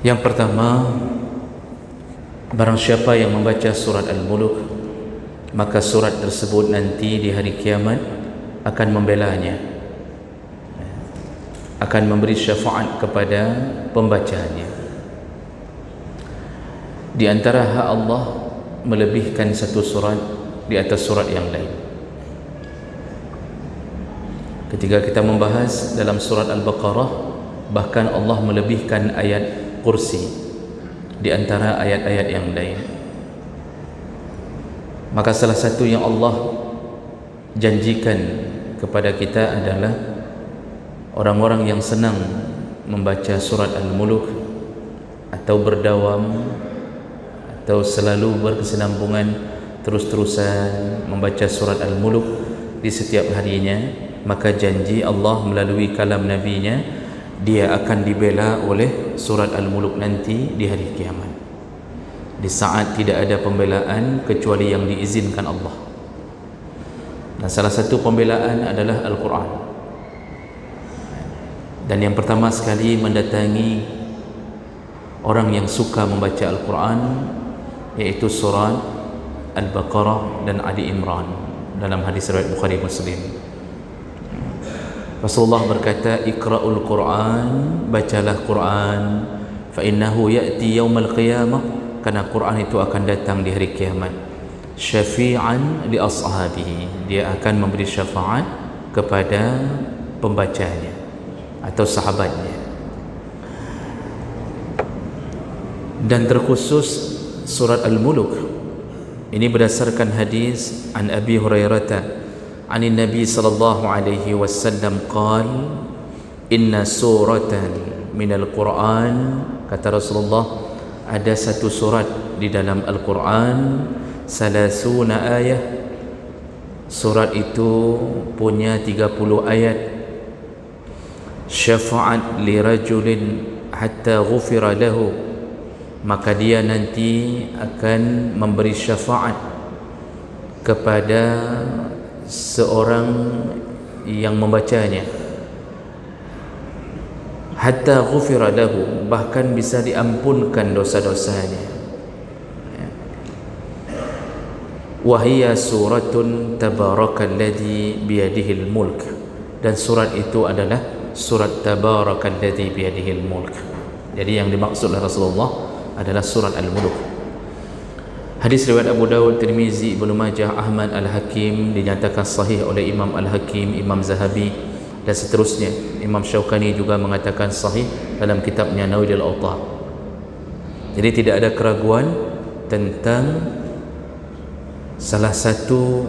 Yang pertama, barang siapa yang membaca surat Al-Mulk, maka surat tersebut nanti di hari kiamat akan membelanya, akan memberi syafaat kepada pembacanya. Di antara hak Allah melebihkan satu surat di atas surat yang lain. Ketika kita membahas dalam surat Al-Baqarah, bahkan Allah melebihkan ayat kursi di antara ayat-ayat yang lain. Maka salah satu yang Allah janjikan kepada kita adalah orang-orang yang senang membaca surat Al-Mulk atau berdawam atau selalu berkesinambungan terus-terusan membaca surat Al-Mulk di setiap harinya, maka janji Allah melalui kalam nabinya, dia akan dibela oleh surat Al-Mulk nanti di hari kiamat, di saat tidak ada pembelaan kecuali yang diizinkan Allah. Dan salah satu pembelaan adalah Al-Quran. Dan yang pertama sekali mendatangi orang yang suka membaca Al-Quran yaitu surat Al-Baqarah dan Ali Imran dalam hadis riwayat Bukhari Muslim. Rasulullah berkata, Iqra'ul Quran, bacalah Quran, fa innahu ya'ti yaumal qiyamah, karena Quran itu akan datang di hari kiamat, syafi'an li ashabihi, dia akan memberi syafaat kepada pembacanya atau sahabatnya. Dan terkhusus surat Al-Mulk ini berdasarkan hadis an Abi Hurairah عن النبي صلى الله عليه وسلم قال إن سورة من القرآن, kata Rasulullah, ada satu surat di dalam Al-Quran, salasuna ayat, surat itu punya 30 ayat, syafaat li rajulin hatta ghufira lahu, maka dia nanti akan memberi syafaat kepada seorang yang membacanya, hatta ghufira lahu, bahkan bisa diampunkan dosa-dosanya. Wahia suratun tabarakalladzi biyadihil mulk, dan surat itu adalah surat tabarakalladzi biyadihil mulk. Jadi yang dimaksud oleh Rasulullah adalah surat Al-Mulk. Hadis riwayat Abu Dawud, Tirmizi, Ibnu Majah, Ahmad, Al-Hakim, dinyatakan sahih oleh Imam Al-Hakim, Imam Zahabi dan seterusnya. Imam Syaukani juga mengatakan sahih dalam kitabnya Nawaidul Awtar. Jadi tidak ada keraguan tentang salah satu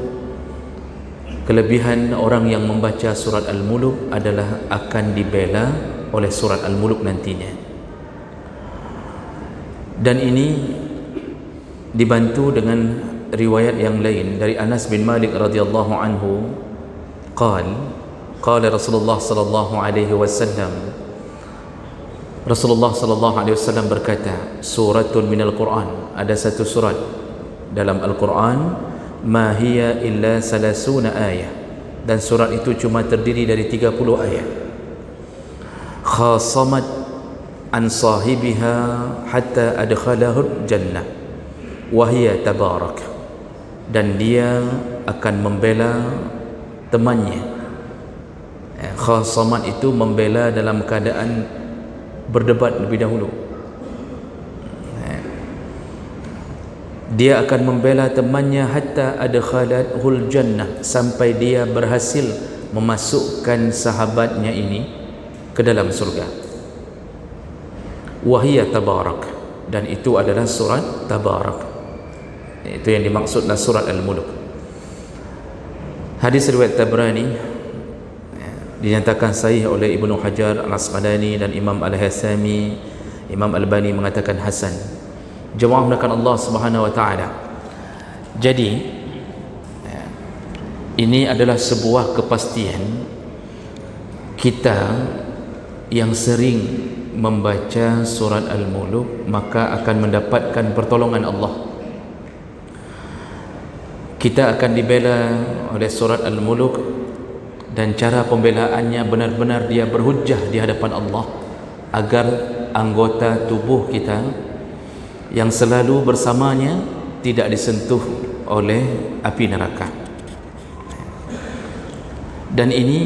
kelebihan orang yang membaca surat Al-Mulk adalah akan dibela oleh surat Al-Mulk nantinya. Dan ini dibantu dengan riwayat yang lain dari Anas bin Malik radhiyallahu anhu, qala Rasulullah sallallahu alaihi wasallam, Rasulullah sallallahu alaihi wasallam berkata, suratun minal Quran, ada satu surat dalam Al-Quran, ma hiya illa salasuna ayat, dan surat itu cuma terdiri dari 30 ayat, khasamat an sahibiha hatta adkhalahu jannah wahia tabarak, dan dia akan membela temannya. Khasamat itu membela dalam keadaan berdebat lebih dahulu. Dia akan membela temannya hatta adkhalathul jannah, sampai dia berhasil memasukkan sahabatnya ini ke dalam surga. Wahia tabarak, dan itu adalah surat Tabarak. Itu yang dimaksudlah surat Al-Mulk. Hadis riwayat Tabrani dinyatakan sahih oleh Ibnu Hajar Al-Asqalani dan Imam Al-Hasami. Imam Al-Bani mengatakan hasan. Jemaah mulakan Allah Subhanahu wa taala. Jadi ini adalah sebuah kepastian kita yang sering membaca surat Al-Mulk, maka akan mendapatkan pertolongan Allah. Kita akan dibela oleh surat Al-Mulk, dan cara pembelaannya benar-benar dia berhujjah di hadapan Allah agar anggota tubuh kita yang selalu bersamanya tidak disentuh oleh api neraka. Dan ini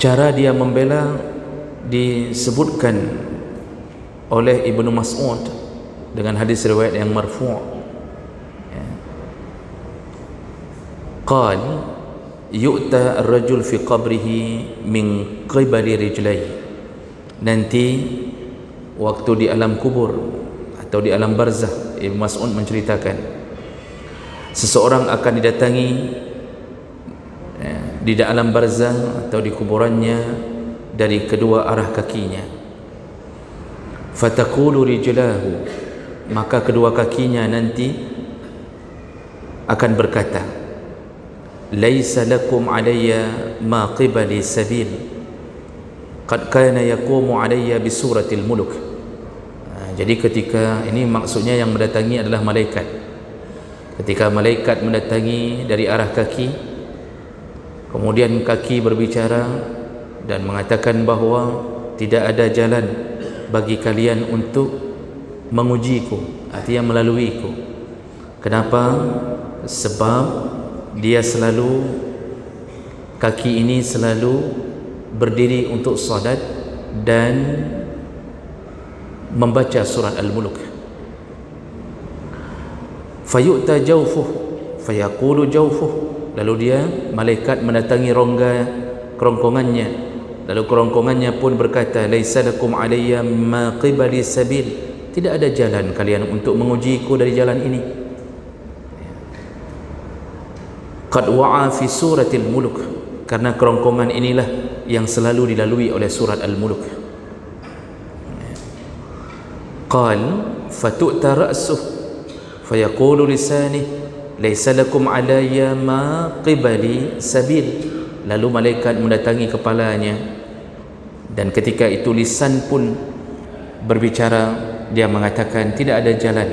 cara dia membela disebutkan oleh Ibnu Mas'ud dengan hadis riwayat yang marfu'. Qal yu'ta ar-rajul fi qabrihi min qibali rijlaihi. Nanti waktu di alam kubur atau di alam barzah, Ibnu Mas'ud menceritakan seseorang akan didatangi di alam barzah atau di kuburannya dari kedua arah kakinya. Fataqulu rijlahu, maka kedua kakinya nanti akan berkata, laisa lakum alayya ma qibali sabil qad kana yaqumu alayya bi suratil muluk. Jadi ketika ini maksudnya yang mendatangi adalah malaikat. Ketika malaikat mendatangi dari arah kaki, kemudian kaki berbicara dan mengatakan bahawa tidak ada jalan bagi kalian untuk mengujiku, artinya melaluiku. Kenapa? Sebab dia selalu, kaki ini selalu berdiri untuk salat dan membaca surat Al-Muluk. Fayu'ta jawfuh fayaqulu jawfuh, lalu dia, malaikat mendatangi rongga kerongkongannya, lalu kerongkongannya pun berkata, laisa lakum alayya ma qibali sabil, tidak ada jalan kalian untuk mengujiku dari jalan ini. Qad wa'a fi suratil muluk, karena kerongkongan inilah yang selalu dilalui oleh surat Al-Muluk. Qal fatu'ta ra'suh fayaqulu lisanih laisa lakum alayya ma qibali sabil, lalu malaikat mendatangi kepalanya dan ketika itu lisan pun berbicara, dia mengatakan tidak ada jalan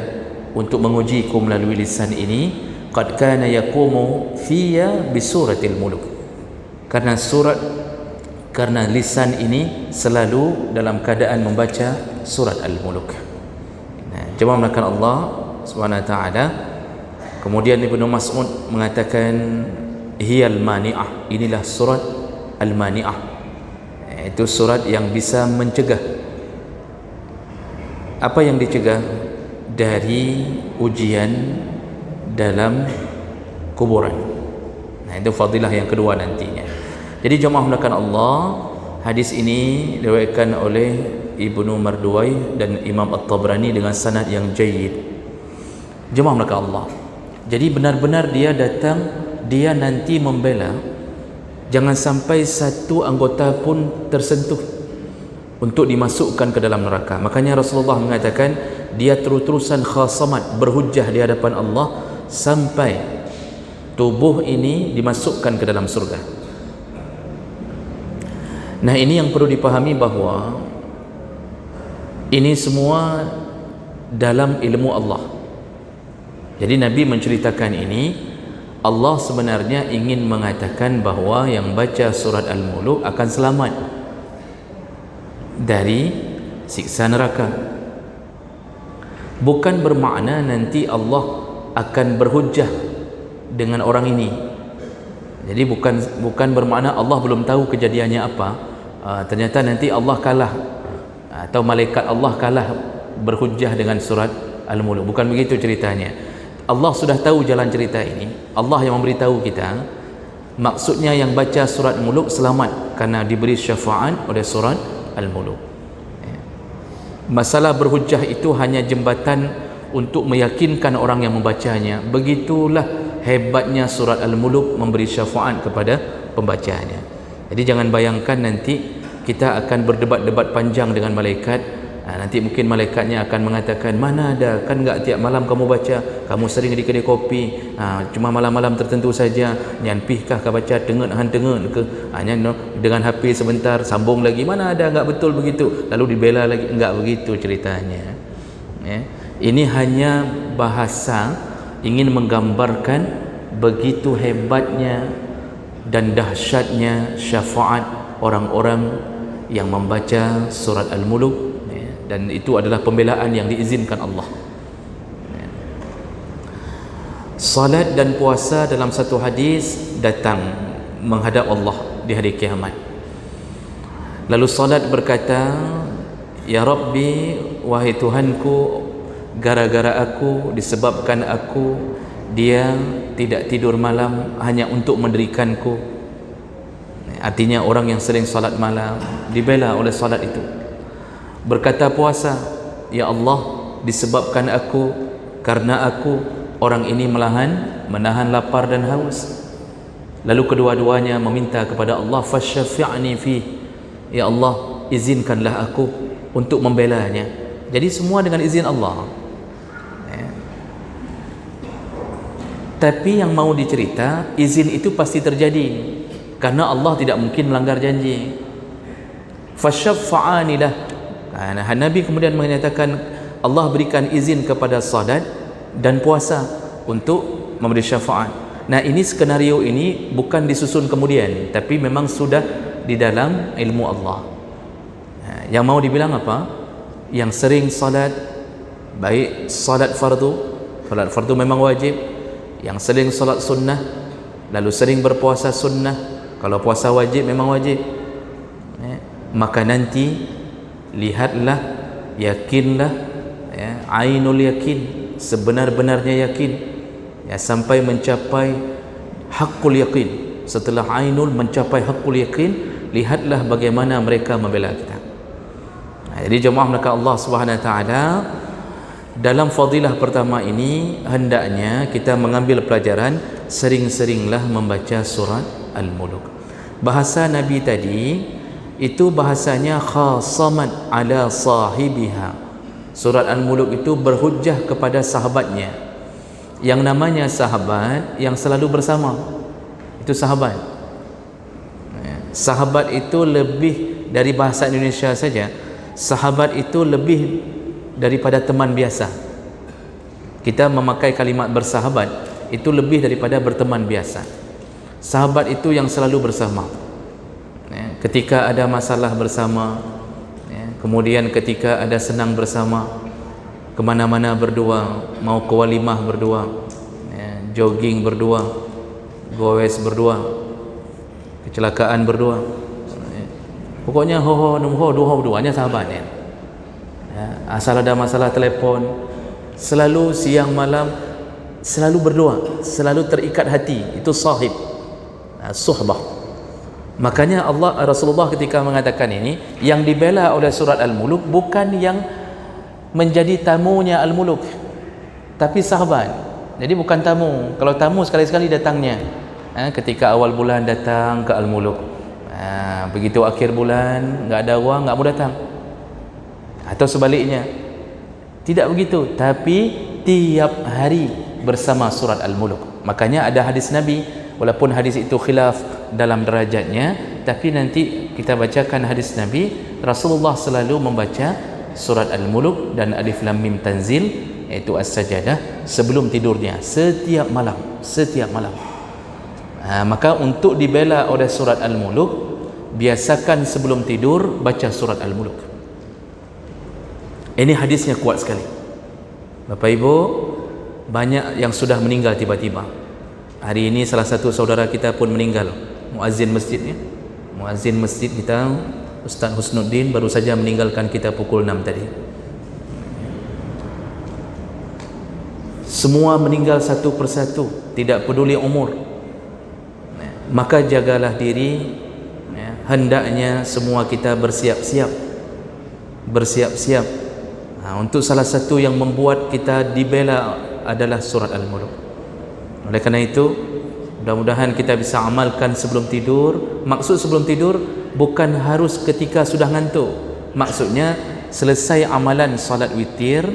untuk mengujiku melalui lisan ini. Qad kana yaqumu fiyya bi suratil muluk, karena lisan ini selalu dalam keadaan membaca surat Al-Muluk. Jemaah melakukan Allah Subhanahu wa taala. Kemudian Ibnu Mas'ud mengatakan hiyal mani'ah, inilah surat Al-Mani'ah, itu surat yang bisa mencegah. Apa yang dicegah? Dari ujian dalam kuburan. Nah, itu fadilah yang kedua nantinya. Jadi jemaah melakukan Allah, hadis ini diriwayatkan oleh Ibnu Marduwai dan Imam At-Tabrani dengan sanad yang jayyid. Jemaah melakukan Allah, jadi benar-benar dia datang, dia nanti membela jangan sampai satu anggota pun tersentuh untuk dimasukkan ke dalam neraka. Makanya Rasulullah mengatakan dia terus-terusan khasamat, berhujjah di hadapan Allah sampai tubuh ini dimasukkan ke dalam surga. Nah, ini yang perlu dipahami bahawa ini semua dalam ilmu Allah. Jadi Nabi menceritakan ini, Allah sebenarnya ingin mengatakan bahawa yang baca surat Al-Muluk akan selamat dari siksa neraka. Bukan bermakna nanti Allah akan berhujjah dengan orang ini. Jadi bukan bermakna Allah belum tahu kejadiannya apa, ternyata nanti Allah kalah atau malaikat Allah kalah berhujjah dengan surat Al-Muluk. Bukan begitu ceritanya. Allah sudah tahu jalan cerita ini, Allah yang memberitahu kita. Maksudnya yang baca surat Al-Muluk selamat karena diberi syafaat oleh surat Al-Muluk. Masalah berhujjah itu hanya jembatan untuk meyakinkan orang yang membacanya. Begitulah hebatnya surat Al-Muluk memberi syafaat kepada pembacanya. Jadi jangan bayangkan nanti kita akan berdebat-debat panjang dengan malaikat. Nanti mungkin malaikatnya akan mengatakan, mana ada, kan enggak tiap malam kamu baca, kamu sering di kedai kopi, cuma malam-malam tertentu saja, nyanpihkah kau baca, tengen ke, hanya dengan HP sebentar, sambung lagi, mana ada, enggak betul begitu, lalu dibela lagi, enggak begitu ceritanya. Ini hanya bahasa ingin menggambarkan begitu hebatnya dan dahsyatnya syafaat orang-orang yang membaca surat Al-Muluk, dan itu adalah pembelaan yang diizinkan Allah. Salat dan puasa dalam satu hadis datang menghadap Allah di hari kiamat. Lalu salat berkata, ya Rabbi, wahai Tuhanku, gara-gara aku, disebabkan aku, dia tidak tidur malam hanya untuk mendirikanku. Artinya orang yang sering salat malam dibela oleh salat itu. Berkata puasa, ya Allah, disebabkan aku, karena aku, orang ini menahan lapar dan haus. Lalu kedua-duanya meminta kepada Allah, fasyafi'ni fi, ya Allah, izinkanlah aku untuk membelanya. Jadi semua dengan izin Allah. Tapi yang mau dicerita, izin itu pasti terjadi karena Allah tidak mungkin melanggar janji. Fasyafa'ani lah. Nabi kemudian menyatakan Allah berikan izin kepada salat dan puasa untuk memberi syafaat. Nah, ini skenario ini bukan disusun kemudian, tapi memang sudah di dalam ilmu Allah. Yang mau dibilang apa? Yang sering salat, baik salat fardu memang wajib. Yang sering salat sunnah, lalu sering berpuasa sunnah, kalau puasa wajib memang wajib, maka nanti lihatlah, yakinlah, ainul yakin, sebenar-benarnya yakin, sampai mencapai haqqul yakin. Setelah ainul mencapai haqqul yakin, lihatlah bagaimana mereka membela kita. Jadi jemaah maka Allah Subhanahu wa taala, dalam fadilah pertama ini hendaknya kita mengambil pelajaran, sering-seringlah membaca surat Al-Muluk. Bahasa Nabi tadi itu bahasanya khasaman ala sahibiha. Surat Al-Muluk itu berhujjah kepada sahabatnya. Yang namanya sahabat yang selalu bersama, itu sahabat. Sahabat itu lebih dari bahasa Indonesia saja. Sahabat itu lebih daripada teman biasa. Kita memakai kalimat bersahabat itu lebih daripada berteman biasa. Sahabat itu yang selalu bersama, ketika ada masalah bersama, kemudian ketika ada senang bersama, kemana-mana berdua, mau ke walimah berdua, jogging berdua, goes berdua, kecelakaan berdua, pokoknya dua-duanya sahabat. Asal ada masalah telefon, selalu siang malam, selalu berdua, selalu terikat hati, itu sahib, suhbah. Makanya Rasulullah ketika mengatakan ini, yang dibela oleh surat Al-Muluk bukan yang menjadi tamunya Al-Muluk, tapi sahabat. Jadi bukan tamu. Kalau tamu sekali-sekali datangnya, ketika awal bulan datang ke Al-Muluk, begitu akhir bulan nggak ada uang, nggak mau datang. Atau sebaliknya, tidak begitu, tapi tiap hari bersama surat Al-Muluk. Makanya ada hadis Nabi, walaupun hadis itu khilaf dalam derajatnya, tapi nanti kita bacakan hadis Nabi, Rasulullah selalu membaca surat Al-Muluk dan Alif Lam Mim Tanzil, iaitu As-Sajadah, sebelum tidurnya setiap malam. Maka untuk dibela oleh surat Al-Muluk, biasakan sebelum tidur baca surat Al-Muluk. Ini hadisnya kuat sekali. Bapak Ibu, banyak yang sudah meninggal tiba-tiba. Hari ini salah satu saudara kita pun meninggal, muazzin masjidnya. Muazzin masjid kita, Ustaz Husnuddin, baru saja meninggalkan kita pukul 6 tadi. Semua meninggal satu persatu, tidak peduli umur. Maka jagalah diri. Hendaknya semua kita bersiap-siap untuk salah satu yang membuat kita dibela adalah surat Al-Muluk. Oleh kerana itu, mudah-mudahan kita bisa amalkan sebelum tidur. Maksud sebelum tidur bukan harus ketika sudah ngantuk. Maksudnya selesai amalan salat witir,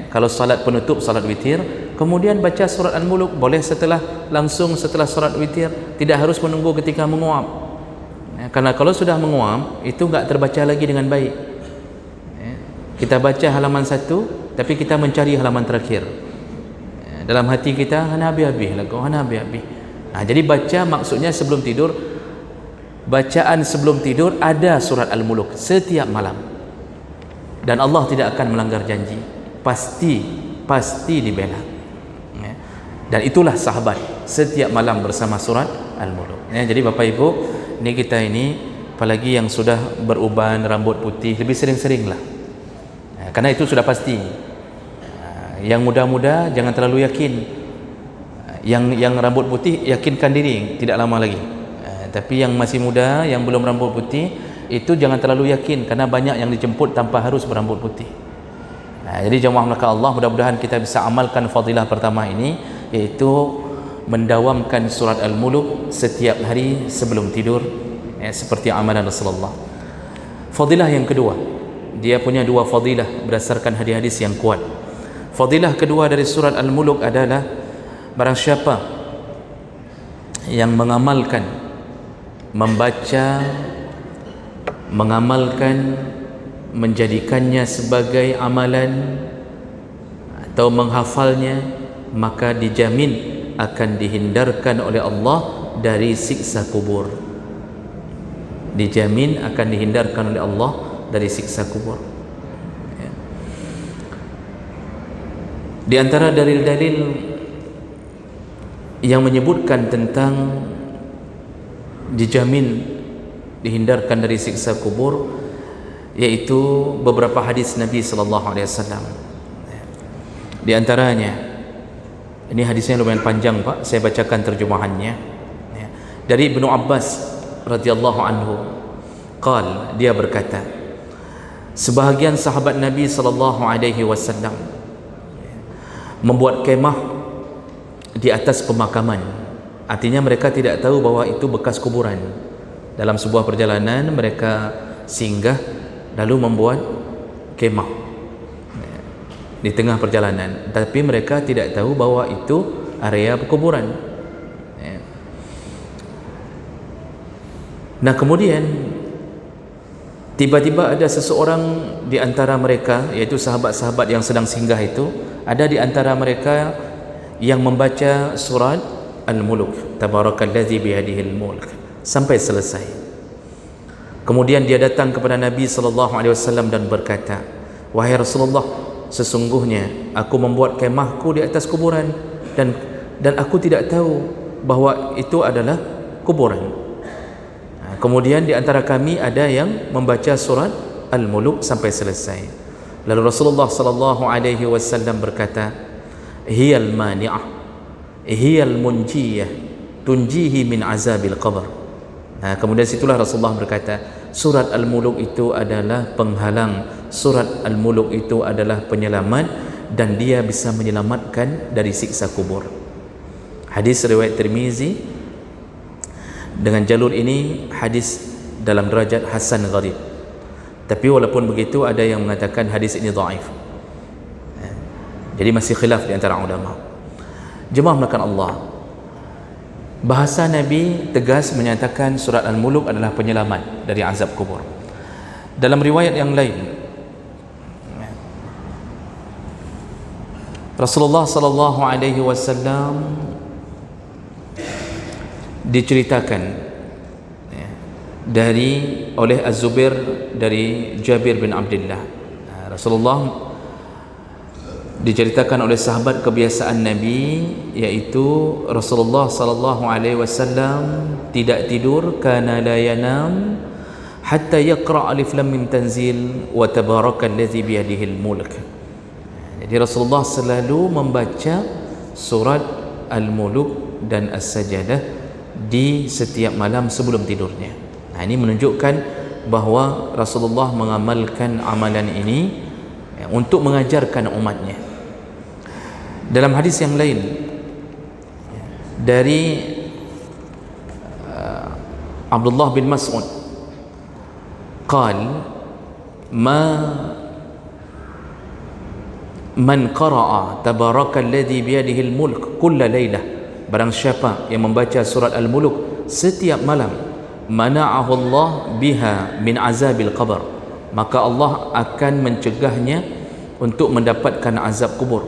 kalau salat penutup salat witir, kemudian baca surat Al-Muluk, boleh langsung setelah salat witir, tidak harus menunggu ketika menguap. Karena kalau sudah menguap itu enggak terbaca lagi dengan baik. Kita baca halaman 1, tapi kita mencari halaman terakhir. Dalam hati kita, hana habis-habis lagu, hana habis-habis. Jadi baca maksudnya sebelum tidur. Bacaan sebelum tidur ada surat Al-Muluk setiap malam, dan Allah tidak akan melanggar janji, pasti dibela. Dan itulah sahabat setiap malam bersama surat Al-Muluk. Jadi Bapak Ibu, ini kita ini, apalagi yang sudah beruban, rambut putih, lebih sering-seringlah, karena itu sudah pasti. Yang muda-muda jangan terlalu yakin, yang rambut putih yakinkan diri tidak lama lagi. Tapi yang masih muda, yang belum rambut putih, itu jangan terlalu yakin, karena banyak yang dijemput tanpa harus berambut putih. Jadi jemaah melakukan Allah, mudah-mudahan kita bisa amalkan fadilah pertama ini, yaitu mendawamkan surat Al-Muluk setiap hari sebelum tidur, seperti amalan Rasulullah. Fadilah yang kedua, dia punya dua fadilah berdasarkan hadis-hadis yang kuat. Fadilah kedua dari surat Al-Muluk adalah barang siapa yang mengamalkan, membaca, mengamalkan, menjadikannya sebagai amalan atau menghafalnya, maka dijamin akan dihindarkan oleh Allah dari siksa kubur. Dijamin akan dihindarkan oleh Allah dari siksa kubur. Di antara dalil-dalil yang menyebutkan tentang dijamin dihindarkan dari siksa kubur, yaitu beberapa hadis Nabi sallallahu alaihi wasallam. Di antaranya, ini hadisnya lumayan panjang Pak, saya bacakan terjemahannya. Dari Ibnu Abbas radhiyallahu anhu, dia berkata, sebahagian sahabat Nabi sallallahu alaihi wasallam membuat kemah di atas pemakaman. Artinya mereka tidak tahu bahwa itu bekas kuburan. Dalam sebuah perjalanan mereka singgah lalu membuat kemah di tengah perjalanan, tapi mereka tidak tahu bahwa itu area kuburan. Nah, kemudian tiba-tiba ada seseorang di antara mereka, yaitu sahabat-sahabat yang sedang singgah itu, ada di antara mereka yang membaca surat Al-Muluk, Tabarakalladzi biyadihil mulk, sampai selesai. Kemudian dia datang kepada Nabi SAW dan berkata, wahai Rasulullah, sesungguhnya aku membuat kemahku di atas kuburan, dan aku tidak tahu bahwa itu adalah kuburan. Kemudian di antara kami ada yang membaca surat Al-Muluk sampai selesai. Lalu Rasulullah SAW berkata, hiyal mani'ah, hiyal munjiyah, tunjihi min azabil qabr. Kemudian situlah Rasulullah berkata, surat Al-Muluk itu adalah penghalang, surat Al-Muluk itu adalah penyelamat, dan dia bisa menyelamatkan dari siksa kubur. Hadis riwayat Tirmizi. Dengan jalur ini hadis dalam derajat hasan gharib. Tapi walaupun begitu ada yang mengatakan hadis ini dhaif. Jadi masih khilaf di antara ulama. Jemaah melakukan Allah, bahasa Nabi tegas menyatakan surat Al-Muluk adalah penyelamat dari azab kubur. Dalam riwayat yang lain, Rasulullah sallallahu alaihi wasallam diceritakan oleh Az-Zubair dari Jabir bin Abdullah. Rasulullah diceritakan oleh sahabat kebiasaan Nabi, yaitu Rasulullah sallallahu alaihi wasallam tidak tidur, kana la yanam hatta yaqra alif lam mim tanzil wa tabarakalladzi biyadihil mulk. Jadi Rasulullah selalu membaca surat Al-Muluk dan As-Sajdah di setiap malam sebelum tidurnya. Ini menunjukkan bahawa Rasulullah mengamalkan amalan ini untuk mengajarkan umatnya. Dalam hadis yang lain dari Abdullah bin Mas'ud, man qara'a tabarakalladzi biyadihil mulk kulla lailah, barang siapa yang membaca surat Al-Muluk setiap malam, mana'ahu Allah biha min azabil qabr, maka Allah akan mencegahnya untuk mendapatkan azab kubur.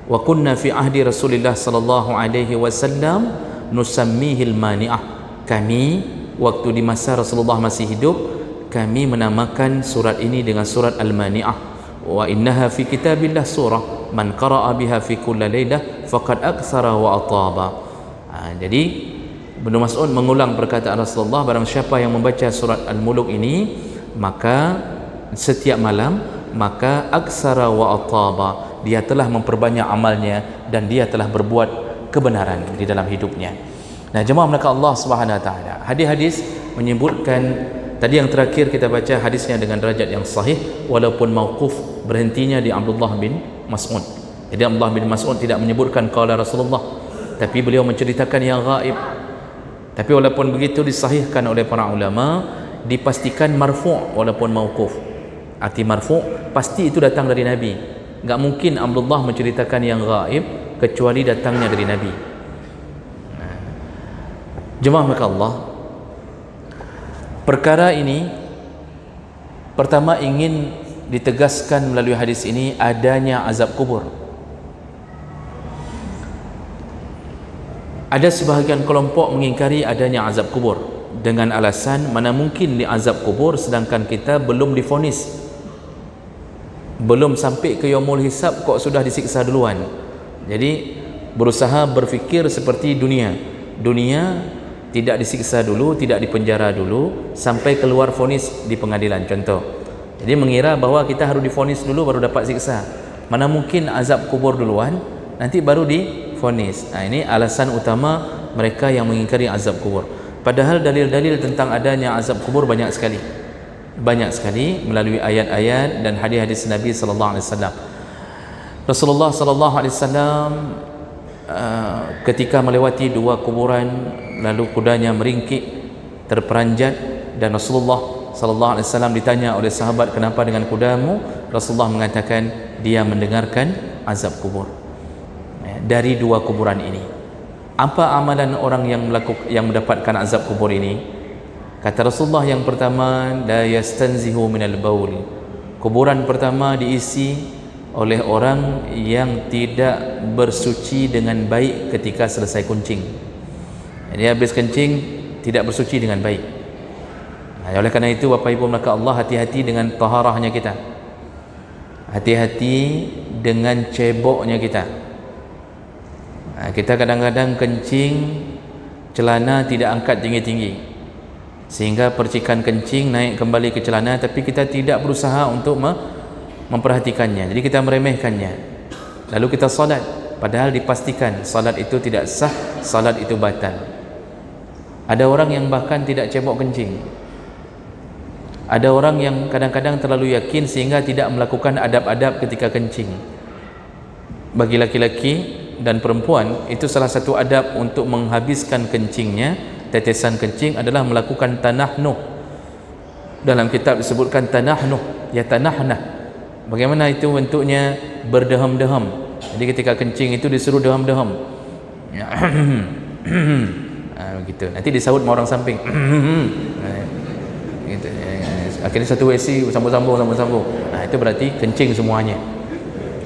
Wa kunna fi ahdi Rasulillah sallallahu alaihi wasallam nusammihil mani'ah. Kami waktu di masa Rasulullah masih hidup, kami menamakan surat ini dengan surat Al-Mani'ah. Wa innaha fi kitabillah surah man qara'a biha fi kulli lailah faqad aktsara wa ataba. Jadi Ibnu Mas'ud mengulang perkataan Rasulullah, barang siapa yang membaca surat Al-Muluk ini maka setiap malam, maka aksara wa ataba, dia telah memperbanyak amalnya dan dia telah berbuat kebenaran di dalam hidupnya. Nah, jemaah maka Allah Subhanahu wa taala, hadis-hadis menyebutkan, tadi yang terakhir kita baca hadisnya dengan derajat yang sahih walaupun mauquf, berhentinya di Abdullah bin Mas'ud. Jadi Abdullah bin Mas'ud tidak menyebutkan qala Rasulullah, tapi beliau menceritakan yang gaib. Tapi walaupun begitu disahihkan oleh para ulama, dipastikan marfu' walaupun mauquf. Arti marfu' pasti itu datang dari Nabi. Enggak mungkin Abdullah menceritakan yang gaib kecuali datangnya dari Nabi. Jemaah maka Allah, perkara ini pertama ingin ditegaskan melalui hadis ini adanya azab kubur. Ada sebahagian kelompok mengingkari adanya azab kubur dengan alasan mana mungkin diazab kubur sedangkan kita belum divonis, belum sampai ke yaumul hisab kok sudah disiksa duluan. Jadi berusaha berfikir seperti dunia tidak disiksa dulu, tidak dipenjara dulu sampai keluar vonis di pengadilan contoh. Jadi mengira bahwa kita harus divonis dulu baru dapat siksa. Mana mungkin azab kubur duluan nanti baru divonis. Ini alasan utama mereka yang mengingkari azab kubur. Padahal dalil-dalil tentang adanya azab kubur banyak sekali melalui ayat-ayat dan hadis-hadis Nabi sallallahu alaihi wasallam. Rasulullah sallallahu alaihi wasallam ketika melewati dua kuburan lalu kudanya meringkik terperanjat dan Rasulullah sallallahu alaihi wasallam ditanya oleh sahabat, kenapa dengan kudamu? Rasulullah mengatakan dia mendengarkan azab kubur dari dua kuburan ini. Apa amalan orang yang mendapatkan azab kubur ini? Kata Rasulullah, yang pertama, la yastanzihu minal baul. Kuburan pertama diisi oleh orang yang tidak bersuci dengan baik ketika selesai kencing. Jadi habis kencing tidak bersuci dengan baik. Oleh kerana itu Bapak Ibu maka Allah, hati-hati dengan taharahnya kita. Hati-hati dengan ceboknya kita. Kita kadang-kadang kencing celana tidak angkat tinggi-tinggi sehingga percikan kencing naik kembali ke celana, tapi kita tidak berusaha untuk memperhatikannya. Jadi kita meremehkannya. Lalu kita salat, padahal dipastikan salat itu tidak sah, salat itu batal. Ada orang yang bahkan tidak cebok kencing. Ada orang yang kadang-kadang terlalu yakin sehingga tidak melakukan adab-adab ketika kencing. Bagi laki-laki dan perempuan, itu salah satu adab untuk menghabiskan kencingnya, tetesan kencing adalah melakukan tanahnuh. Dalam kitab disebutkan tanahnuh, ya tanahna. Bagaimana itu bentuknya? Berdeham-deham. Jadi ketika kencing itu disuruh deham-deham. Ya. Begitu. Nanti disahut sama orang samping. Gitu. Akhirnya satu WC sambung-sambung. Itu berarti kencing semuanya.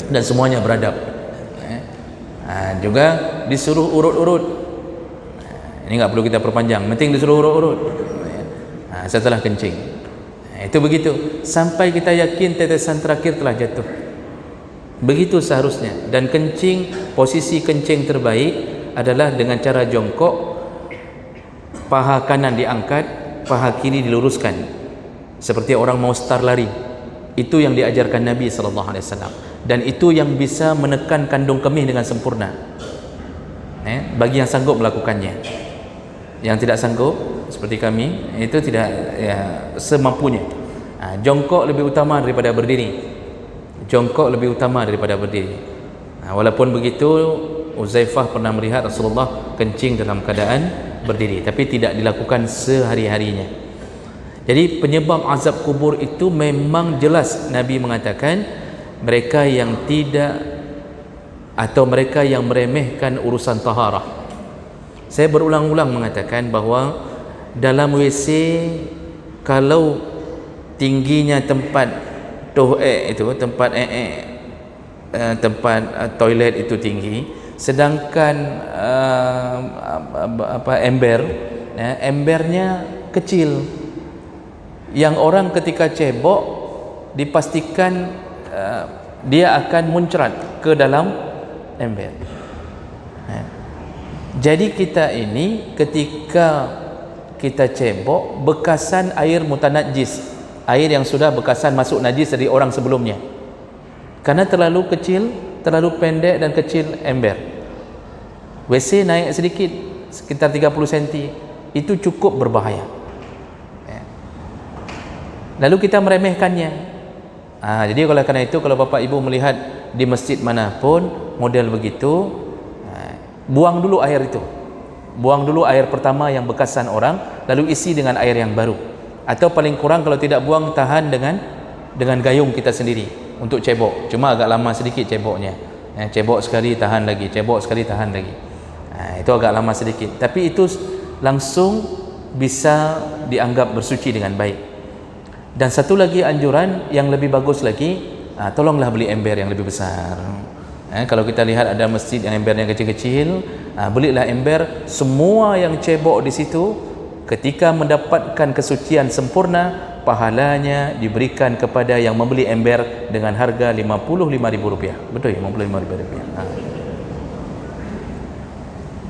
Dan semuanya beradab. Juga disuruh urut-urut. Ini enggak perlu kita perpanjang, penting disuruh urut-urut setelah kencing. Itu begitu sampai kita yakin tetesan terakhir telah jatuh. Begitu seharusnya. Dan kencing, posisi kencing terbaik adalah dengan cara jongkok, paha kanan diangkat, paha kiri diluruskan, seperti orang mau start lari. Itu yang diajarkan Nabi sallallahu alaihi wasallam, dan itu yang bisa menekan kandung kemih dengan sempurna. Bagi yang sanggup melakukannya. Yang tidak sanggup seperti kami, itu tidak semampunya. Jongkok lebih utama daripada berdiri. Jongkok lebih utama daripada berdiri. Walaupun begitu, Uzaifah pernah melihat Rasulullah kencing dalam keadaan berdiri, tapi tidak dilakukan sehari-harinya. Jadi penyebab azab kubur itu memang jelas. Nabi mengatakan mereka yang tidak atau mereka yang meremehkan urusan taharah. Saya berulang-ulang mengatakan bahawa dalam WC, kalau tingginya tempat tempat toilet itu tinggi, sedangkan ember, ya, embernya kecil, yang orang ketika cebok dipastikan dia akan muncrat ke dalam ember. Jadi kita ini ketika kita cebok, bekasan air mutanajis, air yang sudah bekasan masuk najis dari orang sebelumnya, karena terlalu kecil, terlalu pendek dan kecil ember. WC naik sedikit, sekitar 30 cm, itu cukup berbahaya. Lalu kita meremehkannya. Jadi oleh karena itu, kalau bapak ibu melihat di masjid manapun model begitu, buang dulu air itu, buang dulu air pertama yang bekasan orang, lalu isi dengan air yang baru, atau paling kurang kalau tidak buang, tahan dengan gayung kita sendiri untuk cebok, cuma agak lama sedikit ceboknya, cebok sekali tahan lagi, cebok sekali tahan lagi, itu agak lama sedikit, tapi itu langsung bisa dianggap bersuci dengan baik. Dan satu lagi anjuran yang lebih bagus lagi, tolonglah beli ember yang lebih besar. Kalau kita lihat ada masjid yang embernya kecil-kecil, belilah ember. Semua yang cebok di situ ketika mendapatkan kesucian sempurna, pahalanya diberikan kepada yang membeli ember dengan harga Rp55.000. Betul ya, Rp55.000.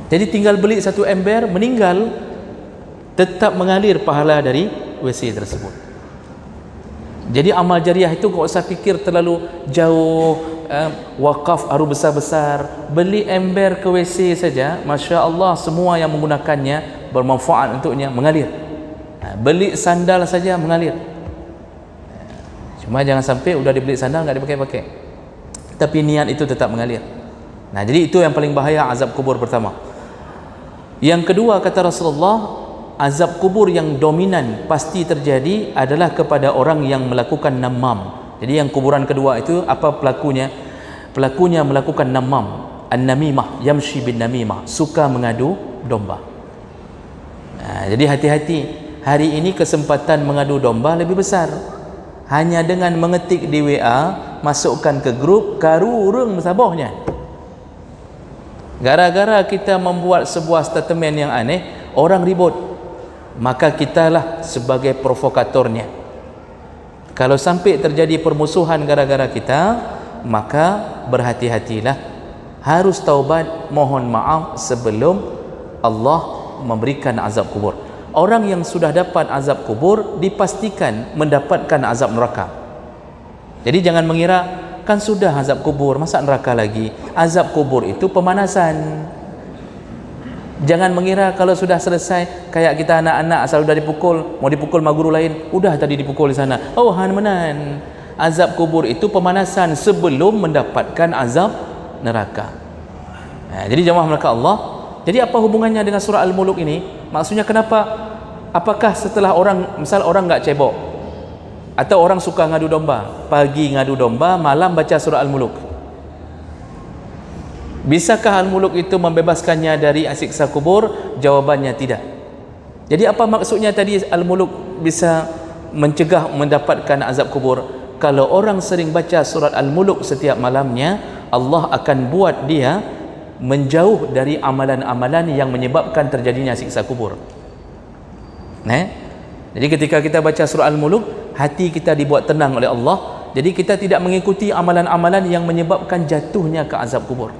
Jadi tinggal beli satu ember, meninggal tetap mengalir pahala dari WC tersebut. Jadi amal jariah itu tak usah fikir terlalu jauh, wakaf harus besar-besar. Beli ember ke WC saja, Masya Allah, semua yang menggunakannya bermanfaat untuknya, mengalir. Beli sandal saja mengalir. Cuma jangan sampai udah dibeli sandal nggak dipakai-pakai, tapi niat itu tetap mengalir. Jadi itu yang paling bahaya, azab kubur pertama. Yang kedua, kata Rasulullah, azab kubur yang dominan pasti terjadi adalah kepada orang yang melakukan namam. Jadi yang kuburan kedua itu apa pelakunya? Pelakunya melakukan namam, an-namimah, yamshi bin namimah, suka mengadu domba. Jadi hati-hati, hari ini kesempatan mengadu domba lebih besar. Hanya dengan mengetik di WA, masukkan ke grup, karurung sabahnya. Gara-gara kita membuat sebuah statement yang aneh, orang ribut, maka kitalah sebagai provokatornya. Kalau sampai terjadi permusuhan gara-gara kita, maka berhati-hatilah, harus taubat, mohon maaf sebelum Allah memberikan azab kubur. Orang yang sudah dapat azab kubur dipastikan mendapatkan azab neraka. Jadi jangan mengira kan sudah azab kubur, masa neraka lagi. Azab kubur itu pemanasan. Jangan mengira kalau sudah selesai, kayak kita anak-anak asal sudah dipukul, mau dipukul sama guru lain, udah tadi dipukul di sana, oh menan. Azab kubur itu pemanasan sebelum mendapatkan azab neraka. Jadi jemaah mereka Allah, jadi apa hubungannya dengan surah Al-Muluk ini? Maksudnya kenapa? Apakah setelah orang, misal orang nggak cebok, atau orang suka ngadu domba, pagi ngadu domba, malam baca surah Al-Muluk, bisakah Al-Muluk itu membebaskannya dari siksa kubur? Jawabannya tidak. Jadi apa maksudnya tadi Al-Muluk bisa mencegah mendapatkan azab kubur? Kalau orang sering baca surat Al-Muluk setiap malamnya, Allah akan buat dia menjauh dari amalan-amalan yang menyebabkan terjadinya siksa kubur. Jadi ketika kita baca surah Al-Muluk, hati kita dibuat tenang oleh Allah. Jadi kita tidak mengikuti amalan-amalan yang menyebabkan jatuhnya ke azab kubur.